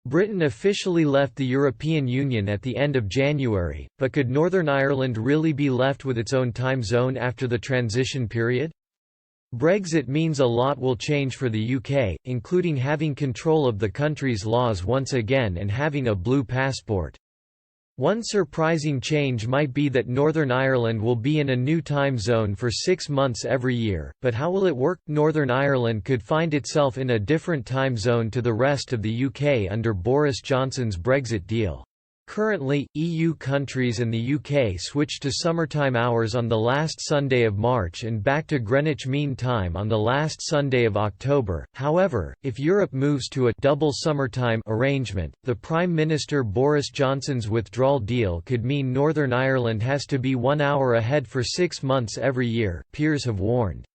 Britain officially left the European Union at the end of January, but could Northern Ireland really be left with its own time zone after the transition period? Brexit means a lot will change for the UK, including having control of the country's laws once again and having a blue passport. One surprising change might be that Northern Ireland will be in a new time zone for 6 months every year, but how will it work? Northern Ireland could find itself in a different time zone to the rest of the UK under Boris Johnson's Brexit deal. Currently, EU countries and the UK switch to summertime hours on the last Sunday of March and back to Greenwich Mean Time on the last Sunday of October. However, if Europe moves to a double summertime arrangement, the Prime Minister Boris Johnson's withdrawal deal could mean Northern Ireland has to be 1 hour ahead for 6 months every year, peers have warned.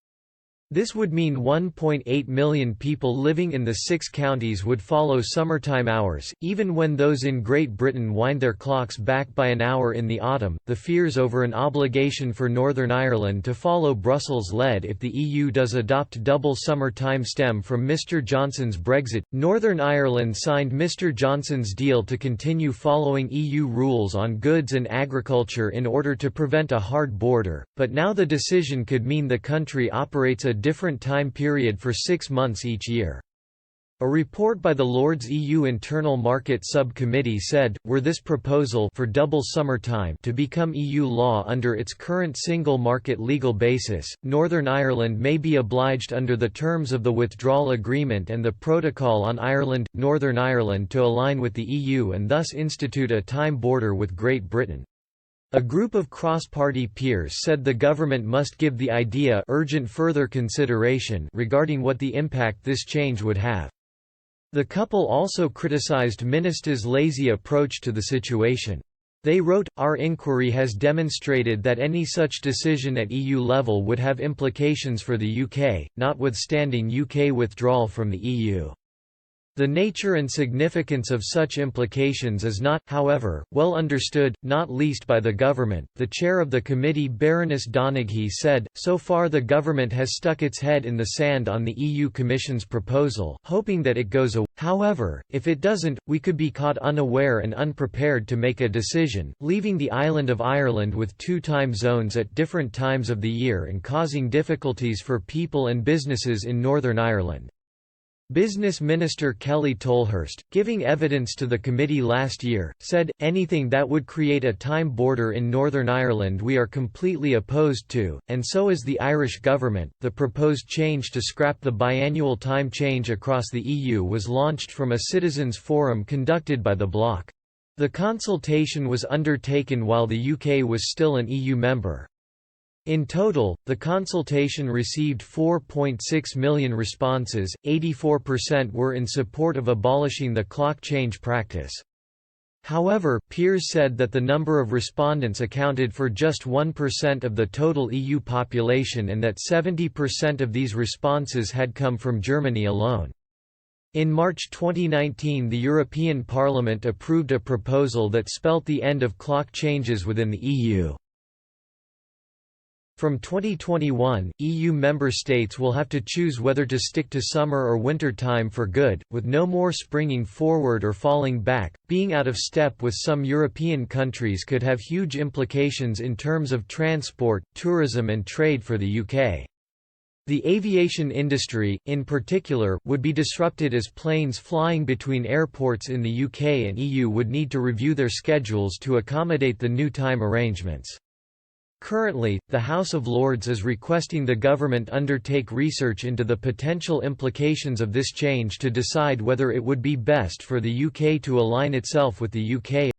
This would mean 1.8 million people living in the 6 counties would follow summertime hours, even when those in Great Britain wind their clocks back by an hour in the autumn. The fears over an obligation for Northern Ireland to follow Brussels led if the EU does adopt double summer time stem from Mr Johnson's Brexit. Northern Ireland signed Mr Johnson's deal to continue following EU rules on goods and agriculture in order to prevent a hard border, but now the decision could mean the country operates a different time period for 6 months each year. A report by the Lords EU Internal Market Subcommittee said, were this proposal for double summer time to become EU law under its current single market legal basis, Northern Ireland may be obliged under the terms of the Withdrawal Agreement and the Protocol on Ireland, Northern Ireland to align with the EU and thus institute a time border with Great Britain. A group of cross-party peers said the government must give the idea urgent further consideration regarding what the impact this change would have. The couple also criticised Minister's lazy approach to the situation. They wrote, "Our inquiry has demonstrated that any such decision at EU level would have implications for the UK, notwithstanding UK withdrawal from the EU. The nature and significance of such implications is not, however, well understood, not least by the government." The chair of the committee, Baroness Donaghy, said, "So far the government has stuck its head in the sand on the EU Commission's proposal, hoping that it goes away. However, if it doesn't, we could be caught unaware and unprepared to make a decision, leaving the island of Ireland with 2 time zones at different times of the year and causing difficulties for people and businesses in Northern Ireland." Business Minister Kelly Tolhurst, giving evidence to the committee last year, said, "Anything that would create a time border in Northern Ireland we are completely opposed to, and so is the Irish government." The proposed change to scrap the biannual time change across the EU was launched from a citizens' forum conducted by the bloc. The consultation was undertaken while the UK was still an EU member. In total, the consultation received 4.6 million responses, 84% were in support of abolishing the clock change practice. However, peers said that the number of respondents accounted for just 1% of the total EU population and that 70% of these responses had come from Germany alone. In March 2019, the European Parliament approved a proposal that spelt the end of clock changes within the EU. From 2021, EU member states will have to choose whether to stick to summer or winter time for good, with no more springing forward or falling back. Being out of step with some European countries could have huge implications in terms of transport, tourism and trade for the UK. The aviation industry, in particular, would be disrupted as planes flying between airports in the UK and EU would need to review their schedules to accommodate the new time arrangements. Currently, the House of Lords is requesting the government undertake research into the potential implications of this change to decide whether it would be best for the UK to align itself with the UK